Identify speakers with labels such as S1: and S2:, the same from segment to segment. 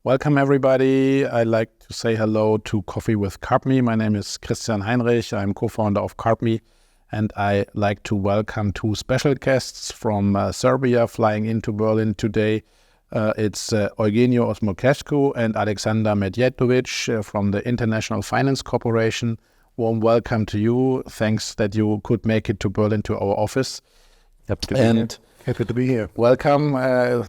S1: Welcome, everybody. I'd like to say hello to Coffee with Carbmee. My name is Christian Heinrich. I'm co-founder of Carbmee, and I like to welcome two special guests from Serbia flying into Berlin today. It's Eugeniu Osmochesc and Aleksandar Medjedovic from the International Finance Corporation. Warm welcome to you. Thanks that you could make it to Berlin to our office.
S2: Happy to be here.
S1: Welcome.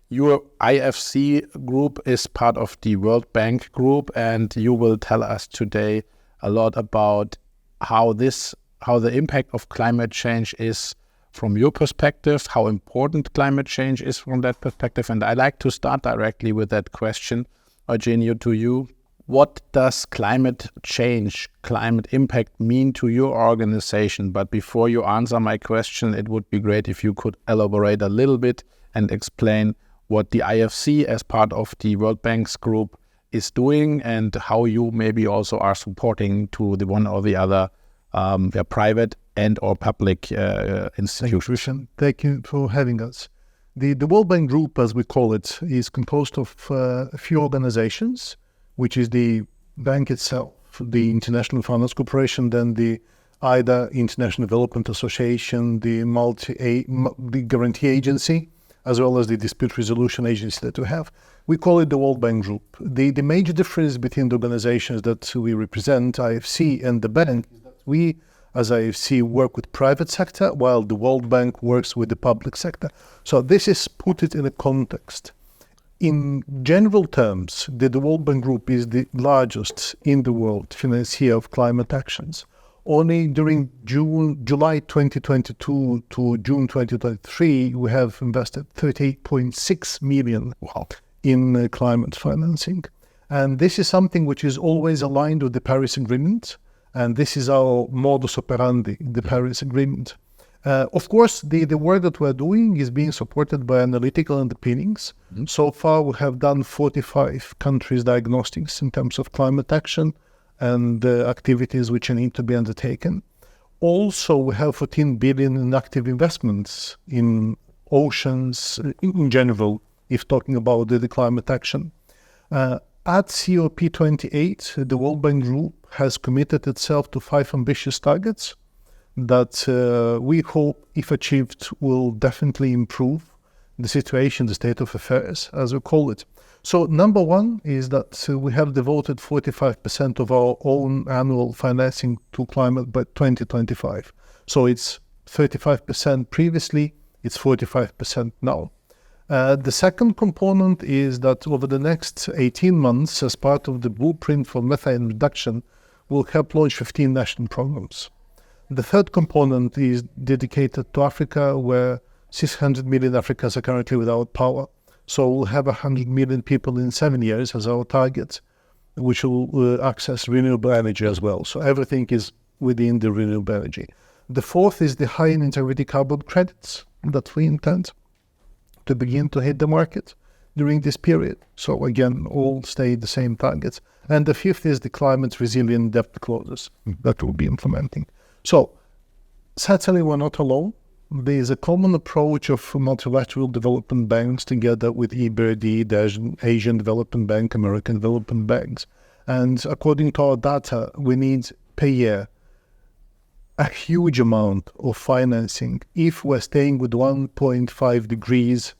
S1: Your IFC Group is part of the World Bank Group, and you will tell us today a lot about how the impact of climate change is from your perspective, how important climate change is from that perspective. And I'd like to start directly with that question, Eugeniu, to you. What does climate change, climate impact mean to your organization? But before you answer my question, it would be great if you could elaborate a little bit and explain what the IFC as part of the World Bank's group is doing and how you maybe also are supporting to the one or the other private and or public institutions.
S2: Thank you for having us. The World Bank Group, as we call it, is composed of a few organizations, which is the bank itself, the International Finance Corporation, then the IDA, International Development Association, the Guarantee Agency, as well as the Dispute Resolution Agency that we have. We call it the World Bank Group. The major difference between the organizations that we represent, IFC and the bank, is that we, as IFC, work with private sector, while the World Bank works with the public sector. So this is put it in a context. In general terms, the World Bank Group is the largest in the world financier of climate actions. Only during July 2022 to June 2023, we have invested 38.6 million in climate financing. And this is something which is always aligned with the Paris Agreement. And this is our modus operandi, the Paris Agreement. Of course, the work that we're doing is being supported by analytical underpinnings. Mm-hmm. So far, we have done 45 countries' diagnostics in terms of climate action and activities which need to be undertaken. Also, we have 14 billion in active investments in oceans in general, if talking about the climate action. At COP28, the World Bank Group has committed itself to 5 ambitious targets that we hope, if achieved, will definitely improve the situation, the state of affairs, as we call it. So number one is that we have devoted 45% of our own annual financing to climate by 2025. So it's 35% previously, it's 45% now. The second component is that over the next 18 months, as part of the blueprint for methane reduction, we'll help launch 15 national programs. The third component is dedicated to Africa, where 600 million Africans are currently without power. So we'll have 100 million people in 7 years as our target, which will access renewable energy as well. So everything is within the renewable energy. The fourth is the high integrity carbon credits that we intend to begin to hit the market during this period. So again, all stay the same targets. And the fifth is the climate resilient debt clauses that we'll be implementing. So, certainly we're not alone. There is a common approach of multilateral development banks together with EBRD, the Asian Development Bank, American Development Banks. And according to our data, we need per year a huge amount of financing if we're staying with 1.5 degrees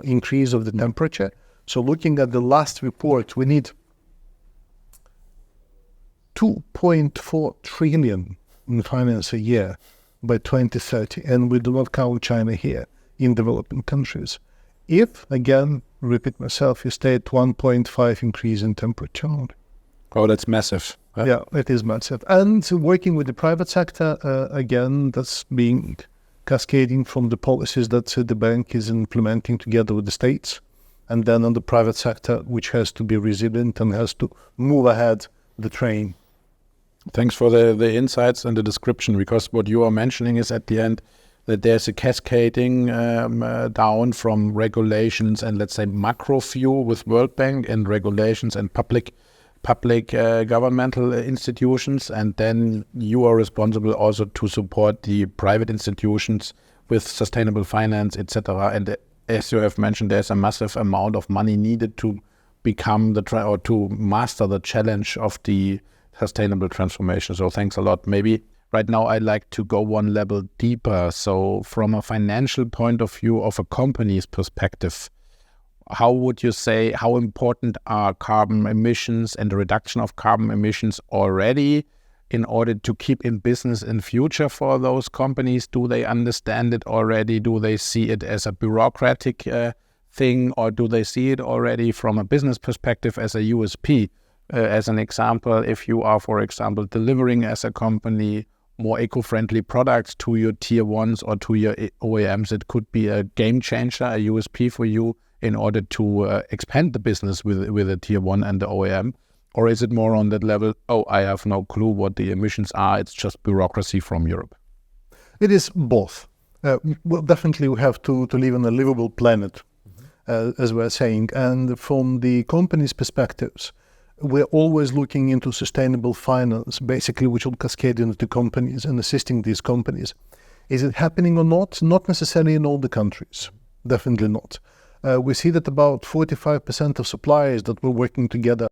S2: increase of the temperature. So looking at the last report, we need 2.4 trillion in finance a year by 2030, and we do not count China here in developing countries. If, again, repeat myself, you stay at 1.5 increase in temperature.
S1: Oh, that's massive. Huh?
S2: Yeah, it is massive. And working with the private sector, again, that's being cascading from the policies that the bank is implementing together with the states, and then on the private sector, which has to be resilient and has to move ahead the train.
S1: Thanks for the insights and the description, because what you are mentioning is at the end that there's a cascading down from regulations and, let's say, macro view with World Bank and regulations and public governmental institutions, and then you are responsible also to support the private institutions with sustainable finance, etc. And as you have mentioned, there's a massive amount of money needed to become or to master the challenge of the sustainable transformation. So thanks a lot. Maybe right now I'd like to go one level deeper. So from a financial point of view of a company's perspective, how would you say, how important are carbon emissions and the reduction of carbon emissions already in order to keep in business in future for those companies? Do they understand it already? Do they see it as a bureaucratic thing, or do they see it already from a business perspective as a USP? As an example, if you are, for example, delivering as a company more eco-friendly products to your tier ones or to your OEMs, it could be a game changer, a USP for you in order to expand the business with a tier one and the OEM? Or is it more on that level, oh, I have no clue what the emissions are, it's just bureaucracy from Europe?
S2: It is both. Well, definitely we have to live on a livable planet, as we're saying. And from the company's perspectives, we're always looking into sustainable finance, basically, which will cascade into companies and assisting these companies. Is it happening or not? Not necessarily in all the countries. Definitely not. We see that about 45% of suppliers that were working together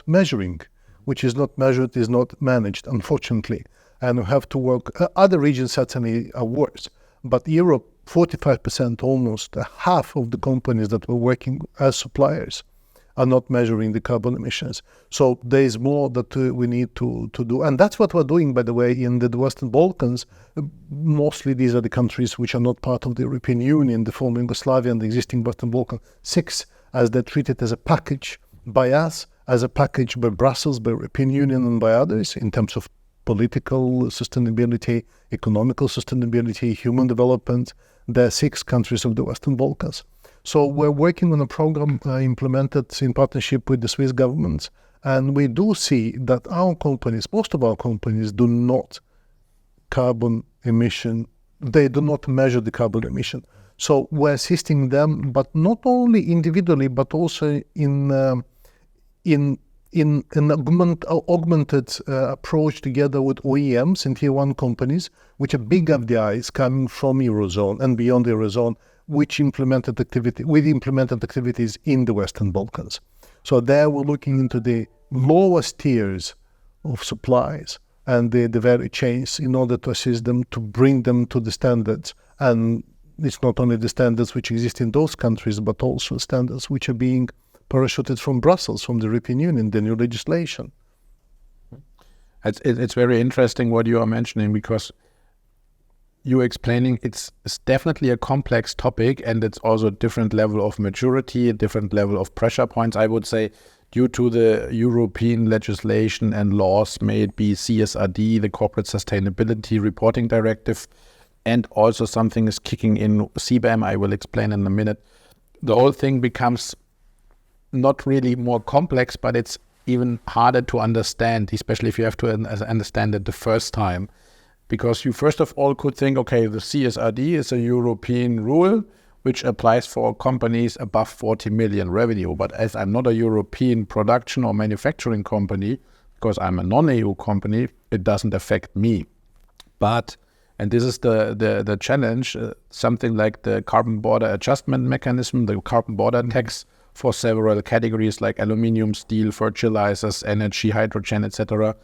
S2: measuring, which is not measured, is not managed, unfortunately. And we have to work. Other regions certainly are worse. But Europe, 45%, almost half of the companies that were working as suppliers are not measuring the carbon emissions. So there is more that we need to do. And that's what we're doing, by the way, in the Western Balkans. Mostly these are the countries which are not part of the European Union, the former Yugoslavia and the existing Western Balkans, 6, as they're treated as a package by us, as a package by Brussels, by European Union and by others in terms of political sustainability, economical sustainability, human development. There are 6 countries of the Western Balkans. So we're working on a program implemented in partnership with the Swiss government, and we do see that our companies, most of our companies, do not carbon emission. They do not measure the carbon emission. So we're assisting them, but not only individually, but also in an augmented approach together with OEMs and tier one companies, which are big FDIs coming from Eurozone and beyond the Eurozone, with implemented activities in the Western Balkans. So there we're looking into the lowest tiers of supplies and the value chains in order to assist them to bring them to the standards. And it's not only the standards which exist in those countries, but also standards which are being parachuted from Brussels, from the European Union, the new legislation.
S1: It's very interesting what you are mentioning, because you're explaining it's definitely a complex topic, and it's also a different level of maturity, a different level of pressure points, I would say, due to the European legislation and laws, may it be CSRD, the Corporate Sustainability Reporting Directive, and also something is kicking in, CBAM, I will explain in a minute. The whole thing becomes not really more complex, but it's even harder to understand, especially if you have to understand it the first time. Because you first of all could think, okay, the CSRD is a European rule which applies for companies above 40 million revenue. But as I'm not a European production or manufacturing company, because I'm a non-EU company, it doesn't affect me. But, and this is the challenge, something like the carbon border adjustment mechanism, the carbon border tax for several categories like aluminium, steel, fertilizers, energy, hydrogen, etc.,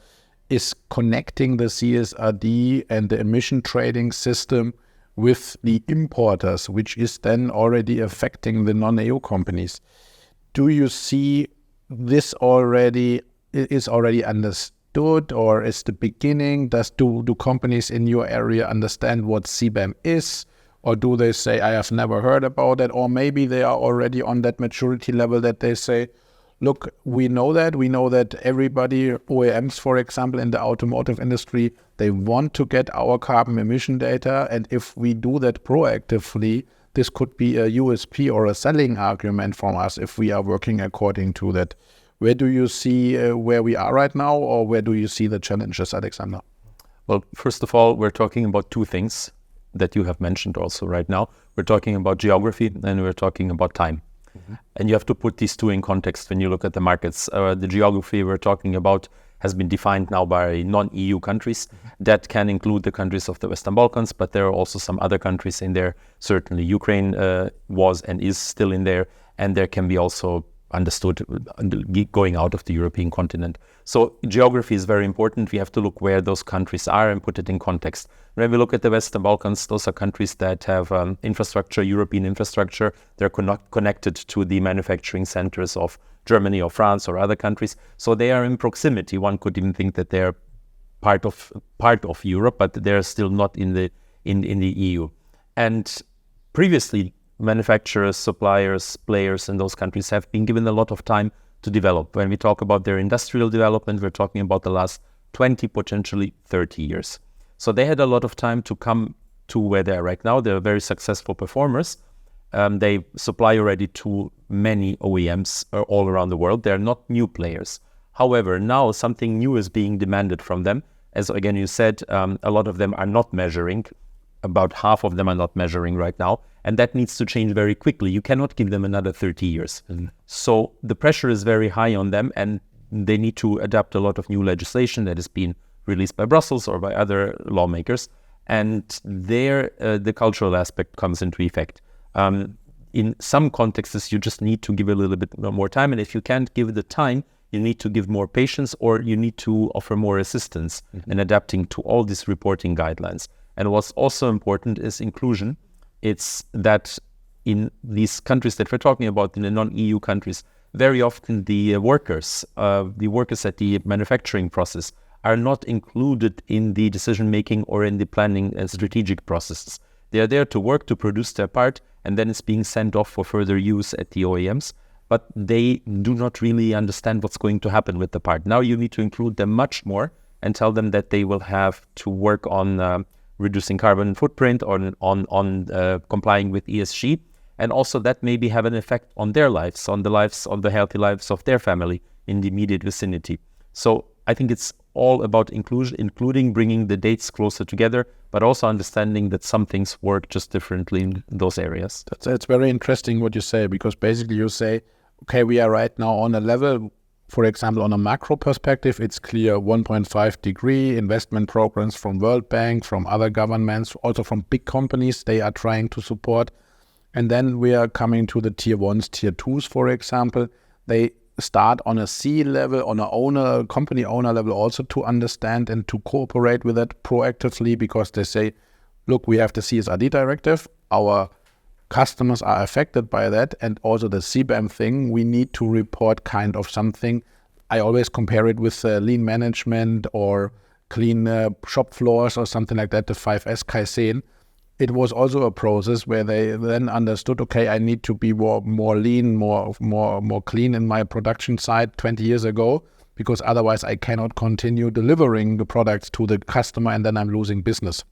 S1: is connecting the CSRD and the emission trading system with the importers, which is then already affecting the non-EU companies. Do you see this already is already understood, or is the beginning? Do companies in your area understand what CBAM is, or do they say, I have never heard about it, or maybe they are already on that maturity level that they say, look, we know that everybody, OEMs, for example, in the automotive industry, they want to get our carbon emission data. And if we do that proactively, this could be a USP or a selling argument from us if we are working according to that. Where do you see where we are right now, or where do you see the challenges, Aleksandar?
S3: Well, first of all, we're talking about 2 things that you have mentioned also right now. We're talking about geography and we're talking about time. And you have to put these 2 in context when you look at the markets. The geography we're talking about has been defined now by non-EU countries. That can include the countries of the Western Balkans, but there are also some other countries in there. Certainly Ukraine was and is still in there. And there can be also understood going out of the European continent. So geography is very important. We have to look where those countries are and put it in context. When we look at the Western Balkans, those are countries that have infrastructure, European infrastructure. They're connected to the manufacturing centers of Germany or France or other countries. So they are in proximity. One could even think that they're part of Europe, but they're still not in the EU. And previously, manufacturers, suppliers, players in those countries have been given a lot of time to develop. When we talk about their industrial development, we're talking about the last 20, potentially 30 years. So they had a lot of time to come to where they are right now. They're very successful performers. They supply already to many OEMs all around the world. They're not new players. However, now something new is being demanded from them. As again you said, a lot of them are not measuring. About half of them are not measuring right now. And that needs to change very quickly. You cannot give them another 30 years. So the pressure is very high on them, and they need to adapt a lot of new legislation that is being released by Brussels or by other lawmakers. And there, the cultural aspect comes into effect. In some contexts, you just need to give a little bit more time. And if you can't give the time, you need to give more patience, or you need to offer more assistance in adapting to all these reporting guidelines. And what's also important is inclusion. It's that in these countries that we're talking about, in the non-EU countries, very often the workers at the manufacturing process are not included in the decision-making or in the planning and strategic processes. They are there to work, to produce their part, and then it's being sent off for further use at the OEMs. But they do not really understand what's going to happen with the part. Now you need to include them much more and tell them that they will have to work on reducing carbon footprint, on complying with ESG, and also that maybe have an effect on their lives, on the healthy lives of their family in the immediate vicinity. So I think it's all about inclusion, including bringing the dates closer together, but also understanding that some things work just differently in those areas.
S1: It's very interesting what you say, because basically you say, okay, we are right now on a level. For example, on a macro perspective, it's clear 1.5 degree investment programs from World Bank, from other governments, also from big companies they are trying to support. And then we are coming to the tier 1s, tier 2s, for example. They start on a C level, on a company owner level also to understand and to cooperate with that proactively, because they say, look, we have the CSRD directive, our customers are affected by that, and also the CBAM thing, we need to report kind of something. I always compare it with lean management or clean shop floors or something like that, the 5S Kaizen. It was also a process where they then understood, okay, I need to be more lean, more clean in my production side 20 years ago, because otherwise I cannot continue delivering the products to the customer, and then I'm losing business.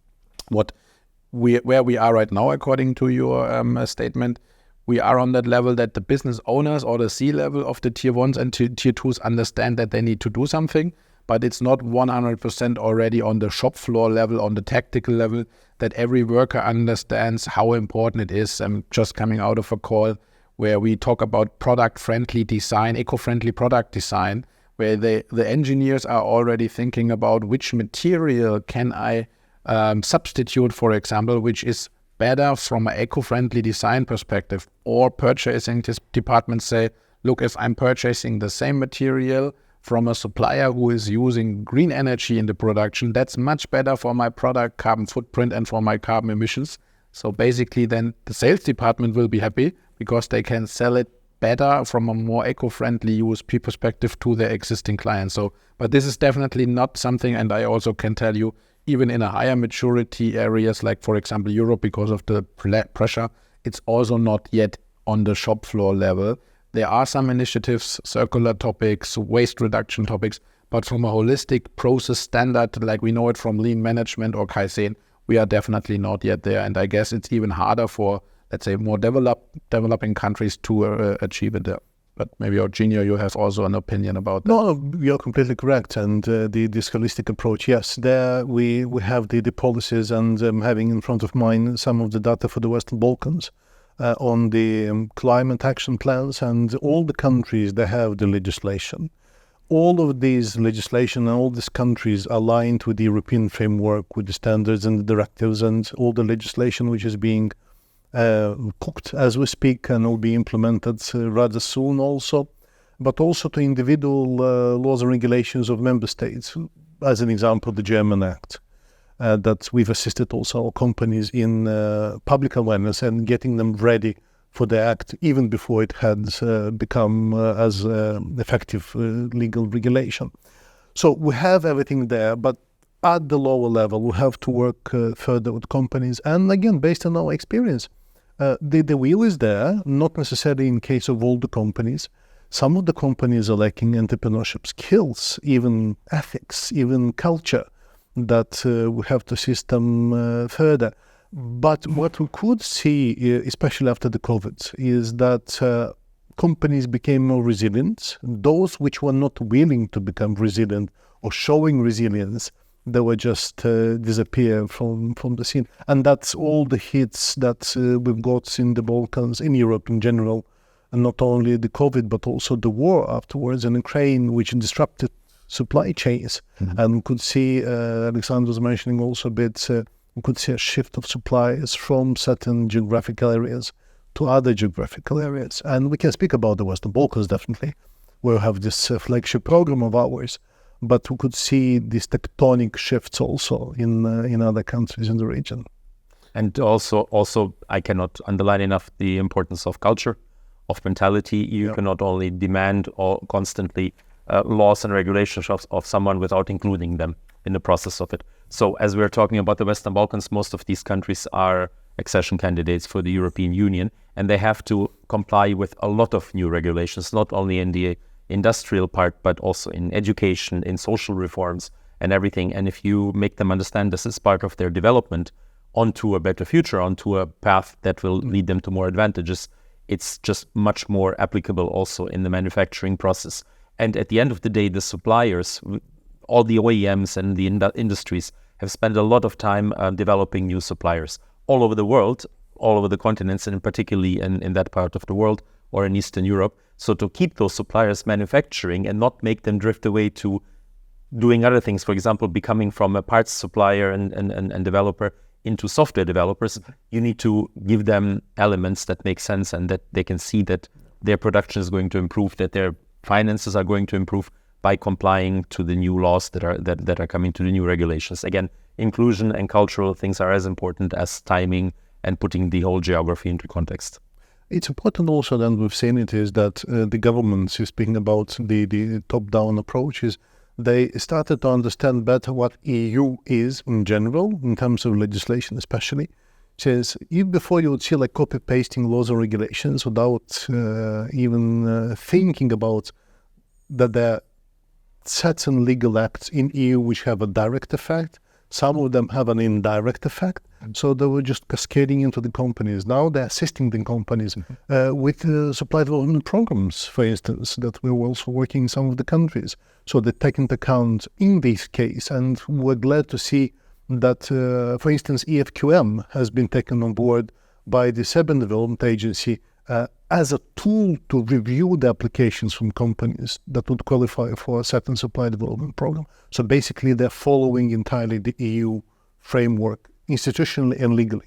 S1: Where we are right now, according to your statement, we are on that level that the business owners or the C level of the tier 1s and tier 2s understand that they need to do something, but it's not 100% already on the shop floor level, on the tactical level, that every worker understands how important it is. I'm just coming out of a call where we talk about product-friendly design, eco-friendly product design, where the engineers are already thinking about which material can I substitute, for example, which is better from an eco-friendly design perspective. Or purchasing departments say, look, if I'm purchasing the same material from a supplier who is using green energy in the production, that's much better for my product carbon footprint and for my carbon emissions. So basically then the sales department will be happy because they can sell it better from a more eco-friendly USP perspective to their existing clients. So, but this is definitely not something, and I also can tell you, even in a higher maturity areas, like for example Europe, because of the pressure, it's also not yet on the shop floor level. There are some initiatives, circular topics, waste reduction topics, but from a holistic process standard, like we know it from lean management or Kaizen, we are definitely not yet there. And I guess it's even harder for, let's say, more developing countries to achieve it there. But maybe, Eugeniu, you have also an opinion about that.
S2: No, you're completely correct. And this holistic approach, yes, there we have the policies, and having in front of mine some of the data for the Western Balkans on the climate action plans, and all the countries, they have the legislation. All of these legislation and all these countries aligned with the European framework, with the standards and the directives and all the legislation which is being cooked as we speak and will be implemented rather soon also, but also to individual laws and regulations of member states. As an example, the German Act, that we've assisted also our companies in public awareness and getting them ready for the act even before it had become as effective legal regulation. So we have everything there, but at the lower level, we have to work further with companies. And again, based on our experience, the will is there, not necessarily in case of all the companies. Some of the companies are lacking entrepreneurship skills, even ethics, even culture, that we have to assist them further. But what we could see, especially after the COVID, is that companies became more resilient. Those which were not willing to become resilient or showing resilience, they were just disappear from the scene. And that's all the hits that we've got in the Balkans, in Europe in general, and not only the COVID, but also the war afterwards in Ukraine, which disrupted supply chains. Mm-hmm. And we could see, Aleksandar was mentioning also a bit, we could see a shift of supplies from certain geographical areas to other geographical areas. And we can speak about the Western Balkans, definitely, where we have this flagship program of ours. But we could see these tectonic shifts also in other countries in the region.
S3: And also, I cannot underline enough the importance of culture, of mentality. You cannot only demand or constantly laws and regulations of someone without including them in the process of it. So as we're talking about the Western Balkans, most of these countries are accession candidates for the European Union, and they have to comply with a lot of new regulations, not only in the industrial part, but also in education, in social reforms and everything. And if you make them understand this is part of their development onto a better future, onto a path that will lead them to more advantages, it's just much more applicable also in the manufacturing process. And at the end of the day, the suppliers, all the OEMs and the industries have spent a lot of time developing new suppliers all over the world, all over the continents, and particularly in that part of the world or in Eastern Europe. So to keep those suppliers manufacturing and not make them drift away to doing other things, for example, becoming from a parts supplier and developer into software developers, you need to give them elements that make sense and that they can see that their production is going to improve, that their finances are going to improve by complying to the new laws that are coming, to the new regulations. Again, inclusion and cultural things are as important as timing and putting the whole geography into context.
S2: It's important also, then we've seen it, is that the governments, speaking about the top-down approaches, they started to understand better what EU is in general, in terms of legislation especially. Since even before you would see like copy-pasting laws and regulations without even thinking about that there are certain legal acts in EU which have a direct effect. Some of them have an indirect effect. So they were just cascading into the companies. Now they're assisting the companies with supply development programs, for instance, that we're also working in some of the countries. So they take into account in this case, and we're glad to see that, for instance, EFQM has been taken on board by the Serbian Development Agency as a tool to review the applications from companies that would qualify for a certain supply development program. So basically, they're following entirely the EU framework, institutionally and legally.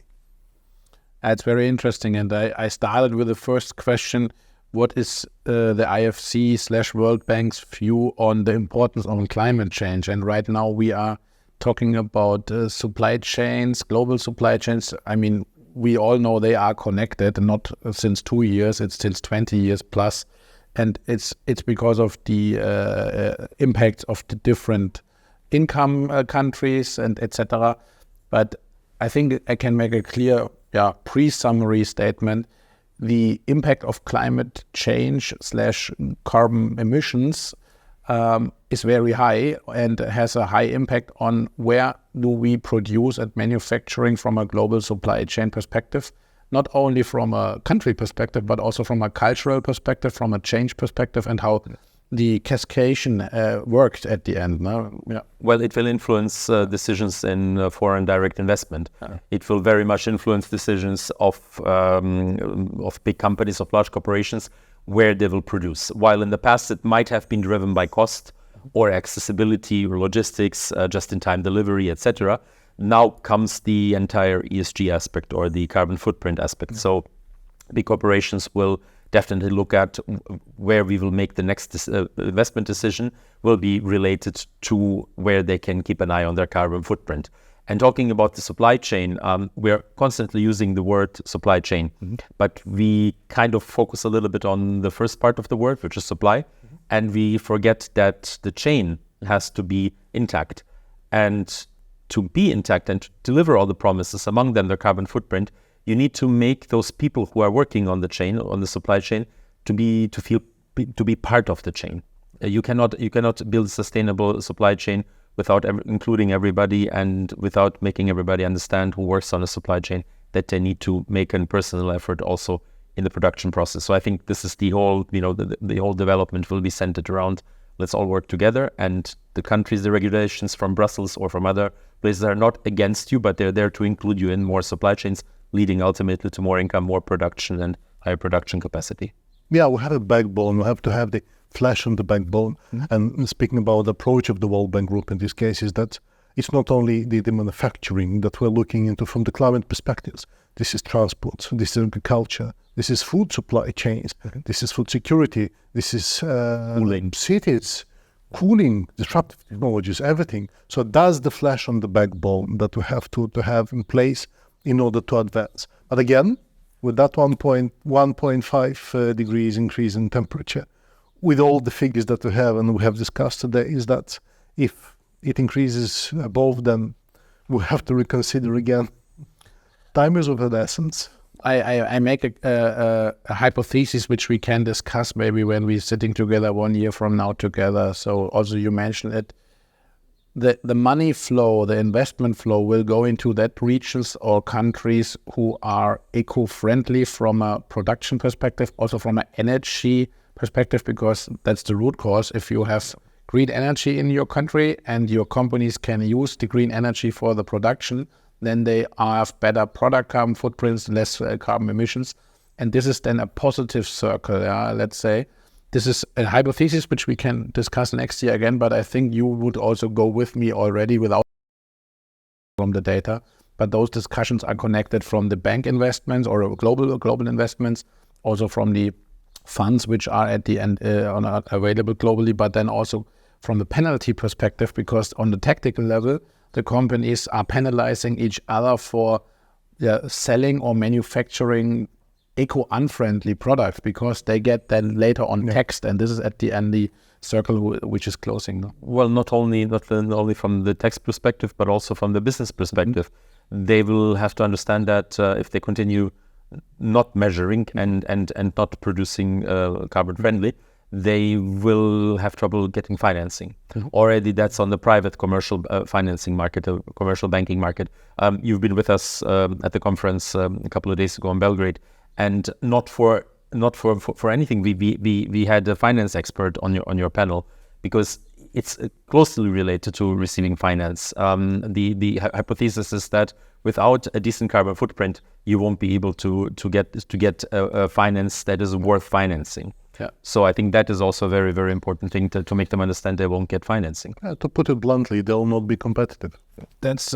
S1: That's very interesting. And I started with the first question. What is the IFC/World Bank's view on the importance of climate change? And right now we are talking about supply chains, global supply chains. I mean, we all know they are connected, not since 2 years, it's since 20 years plus. And it's because of the impact of the different income countries and etc. But I think I can make a clear pre-summary statement. The impact of climate change / carbon emissions is very high and has a high impact on where do we produce and manufacturing from a global supply chain perspective, not only from a country perspective, but also from a cultural perspective, from a change perspective, and how the cascade worked at the end. No? Yeah.
S3: Well, it will influence decisions in foreign direct investment. It will very much influence decisions of big companies, of large corporations, where they will produce. While in the past it might have been driven by cost or accessibility or logistics, just-in-time delivery, etc. Now comes the entire ESG aspect or the carbon footprint aspect. So big corporations will definitely look at where we will make the next investment decision will be related to where they can keep an eye on their carbon footprint. And talking about the supply chain, we're constantly using the word supply chain, but we kind of focus a little bit on the first part of the word, which is supply, and we forget that the chain has to be intact. And to be intact and to deliver all the promises, among them the carbon footprint, you need to make those people who are working on the chain, on the supply chain, to be part of the chain. You cannot build a sustainable supply chain without including everybody and without making everybody understand who works on a supply chain that they need to make a personal effort also in the production process. So I think this is the whole, the whole development will be centered around let's all work together, and the countries, the regulations from Brussels or from other places are not against you, but they're there to include you in more supply chains, leading ultimately to more income, more production and higher production capacity.
S2: Yeah, we have a backbone. We have to have the flesh on the backbone. And speaking about the approach of the World Bank Group in this case is that it's not only the manufacturing that we're looking into from the climate perspectives. This is transport, this is agriculture, this is food supply chains, this is food security, this is
S3: Cooling.
S2: cities, cooling, disruptive technologies, everything. So that's the flesh on the backbone that we have to have in place in order to advance. But again, with that 1.5 degrees increase in temperature, with all the figures that we have and we have discussed today, is that if it increases above, then we have to reconsider again. Time is of an essence.
S1: I make a hypothesis which we can discuss maybe when we're sitting together 1 year from now together. So also you mentioned it. The money flow, the investment flow will go into that regions or countries who are eco-friendly from a production perspective, also from an energy perspective, because that's the root cause. If you have green energy in your country and your companies can use the green energy for the production, then they have better product carbon footprints, less carbon emissions. And this is then a positive circle, let's say. This is a hypothesis which we can discuss next year again, but I think you would also go with me already without from the data. But those discussions are connected from the bank investments or global investments, also from the funds which are at the end available globally, but then also from the penalty perspective, because on the tactical level, the companies are penalizing each other for selling or manufacturing eco-unfriendly products, because they get then later on taxed, and this is at the end the circle which is closing. No?
S3: Well, not only from the tax perspective, but also from the business perspective. They will have to understand that if they continue not measuring and not producing carbon friendly, they will have trouble getting financing. Already that's on the private commercial financing market, commercial banking market. You've been with us at the conference a couple of days ago in Belgrade, and not for anything. We had a finance expert on your panel, because it's closely related to receiving finance. The hypothesis is that without a decent carbon footprint, you won't be able to get a finance that is worth financing. Yeah. So I think that is also a very, very important thing to make them understand they won't get financing.
S2: To put it bluntly, they'll not be competitive.
S1: That's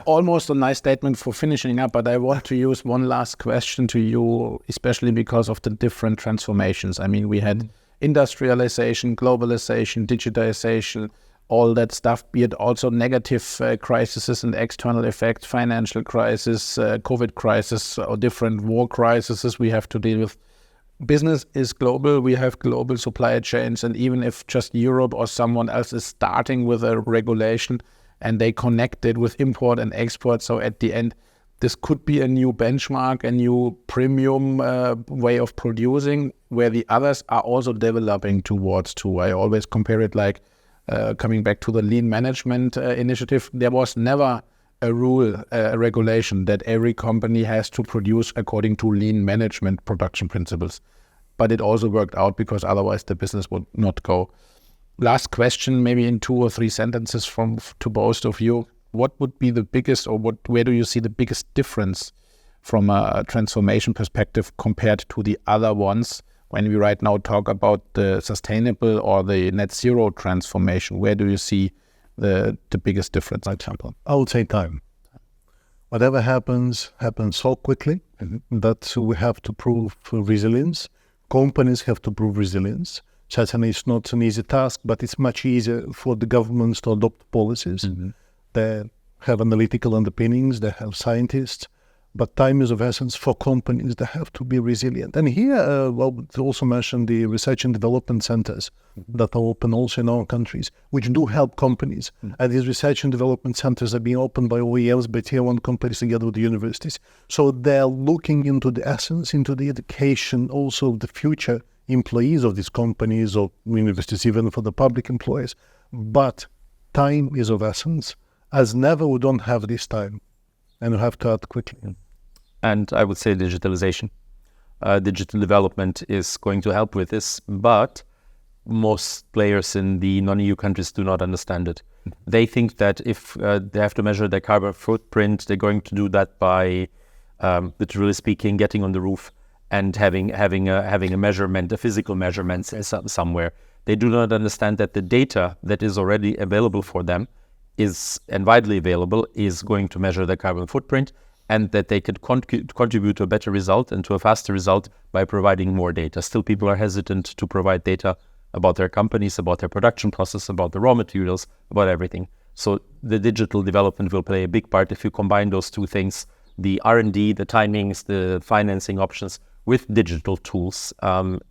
S1: almost a nice statement for finishing up, but I want to use one last question to you, especially because of the different transformations. I mean, we had industrialization, globalization, digitization, all that stuff, be it also negative crises and external effects, financial crisis, COVID crisis, or different war crises we have to deal with. Business is global. We have global supply chains, and even if just Europe or someone else is starting with a regulation and they connect it with import and export, so at the end, this could be a new benchmark, a new premium way of producing, where the others are also developing towards too. I always compare it like coming back to the lean management initiative. There was never a rule, a regulation that every company has to produce according to lean management production principles. But it also worked out, because otherwise the business would not go. Last question, maybe in 2 or 3 sentences to both of you. What would be the biggest, or where do you see the biggest difference from a transformation perspective compared to the other ones? When we right now talk about the sustainable or the net zero transformation, where do you see the biggest difference, for example?
S2: I would say time. Whatever happens so quickly that we have to prove resilience. Companies have to prove resilience. Certainly it's not an easy task, but it's much easier for the governments to adopt policies. They have analytical underpinnings, they have scientists, but time is of essence for companies that have to be resilient. And here, to also mention the research and development centers that are open also in our countries, which do help companies. And these research and development centers are being opened by OEMs, by tier one companies together with the universities. So they're looking into the essence, into the education also of the future employees of these companies or universities, even for the public employees. But time is of essence. As never, we don't have this time, and we have to act quickly.
S3: And I would say digitalization. Digital development is going to help with this, but most players in the non-EU countries do not understand it. They think that if they have to measure their carbon footprint, they're going to do that by, literally speaking, getting on the roof and having a measurement, a physical measurement somewhere. They do not understand that the data that is already available for them is, and widely available, is going to measure their carbon footprint, and that they could contribute to a better result and to a faster result by providing more data. Still, people are hesitant to provide data about their companies, about their production process, about the raw materials, about everything. So the digital development will play a big part if you combine those two things, the R&D, the timings, the financing options with digital tools.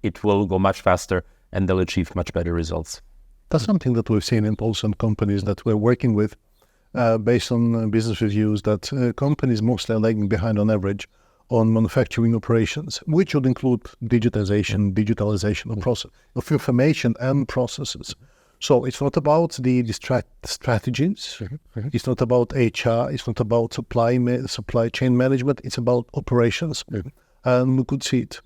S3: It will go much faster and they'll achieve much better results.
S2: That's something that we've seen in Poland companies that we're working with, based on business reviews, that companies mostly are lagging behind on average on manufacturing operations, which would include digitalization of process, of information and processes. So it's not about the strategies, it's not about HR, it's not about supply chain management, it's about operations. And we could see it,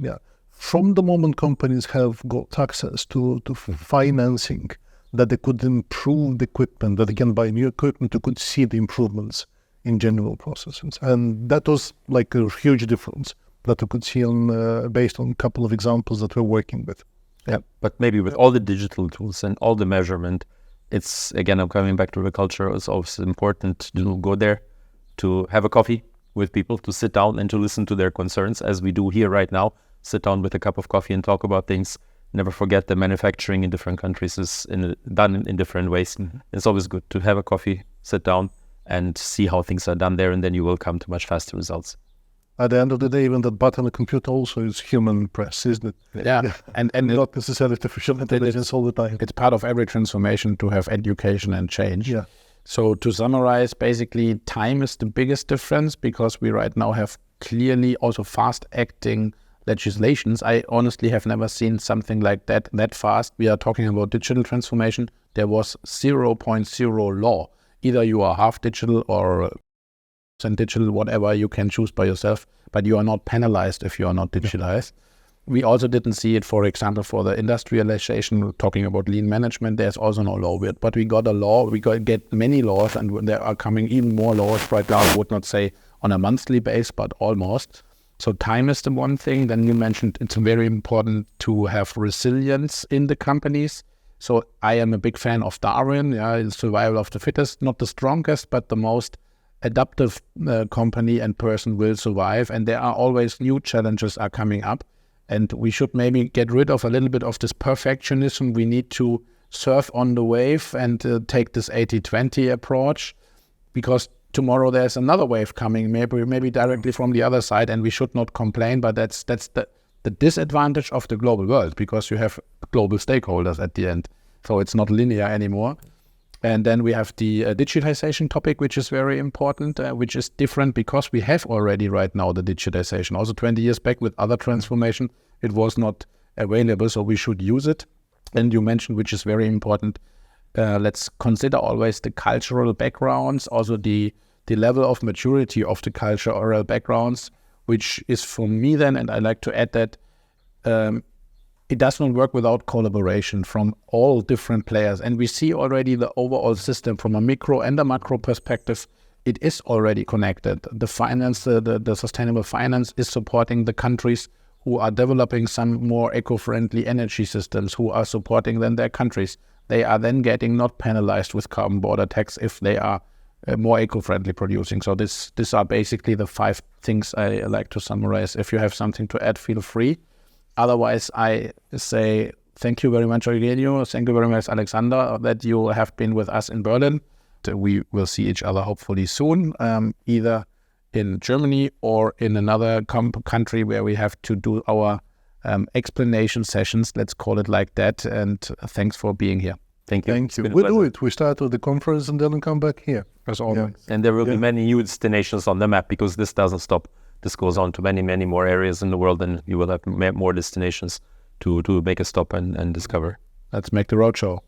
S2: from the moment companies have got access to financing, that they could improve the equipment, that they can buy new equipment, you could see the improvements in general processes. And that was like a huge difference that we could see on based on a couple of examples that we're working with.
S3: Yeah, but maybe with all the digital tools and all the measurement, it's, again, I'm coming back to the culture. It's always important to go there, to have a coffee with people, to sit down and to listen to their concerns, as we do here right now. Sit down with a cup of coffee and talk about things. Never forget that manufacturing in different countries is done in different ways. It's always good to have a coffee, sit down, and see how things are done there, and then you will come to much faster results.
S2: At the end of the day, even that button on the computer also is human press, isn't it?
S1: Yeah. And
S2: not necessarily artificial intelligence all the time.
S1: It's part of every transformation to have education and change.
S2: Yeah.
S1: So to summarize, basically time is the biggest difference, because we right now have clearly also fast-acting legislations. I honestly have never seen something like that fast. We are talking about digital transformation. There was 0.0 law. Either you are half digital or digital, whatever, you can choose by yourself, but you are not penalized if you are not digitalized. We also didn't see it, for example, for the industrialization, talking about lean management, there's also no law. But we got a law, get many laws, and there are coming even more laws right now. I would not say on a monthly basis, but almost. So time is the one thing. Then you mentioned it's very important to have resilience in the companies. So I am a big fan of Darwin, survival of the fittest, not the strongest, but the most adaptive company and person will survive. And there are always new challenges are coming up. And we should maybe get rid of a little bit of this perfectionism. We need to surf on the wave and take this 80-20 approach, because tomorrow there's another wave coming, maybe directly from the other side, and we should not complain. But that's the disadvantage of the global world, because you have global stakeholders at the end. So it's not linear anymore. And then we have the digitization topic, which is very important, which is different because we have already right now the digitization. Also 20 years back with other transformation, it was not available, so we should use it. And you mentioned, which is very important, let's consider always the cultural backgrounds, also the level of maturity of the cultural backgrounds, which is for me then, and I like to add that it does not work without collaboration from all different players. And we see already the overall system from a micro and a macro perspective, it is already connected. The finance, the sustainable finance is supporting the countries who are developing some more eco-friendly energy systems, who are supporting then their countries. They are then getting not penalized with carbon border tax if they are more eco-friendly producing. So these are basically the 5 things I like to summarize. If you have something to add, feel free. Otherwise, I say thank you very much, Eugeniu. Thank you very much, Aleksandar, that you have been with us in Berlin. We will see each other hopefully soon, either in Germany or in another country where we have to do our explanation sessions, let's call it like that. And thanks for being here.
S3: Thank you.
S2: Thank you. We'll do it. We start with the conference and then come back here, as always.
S3: And there will be many new destinations on the map, because this doesn't stop. This goes on to many, many more areas in the world, and you will have more destinations to make a stop and discover.
S1: Let's make the roadshow.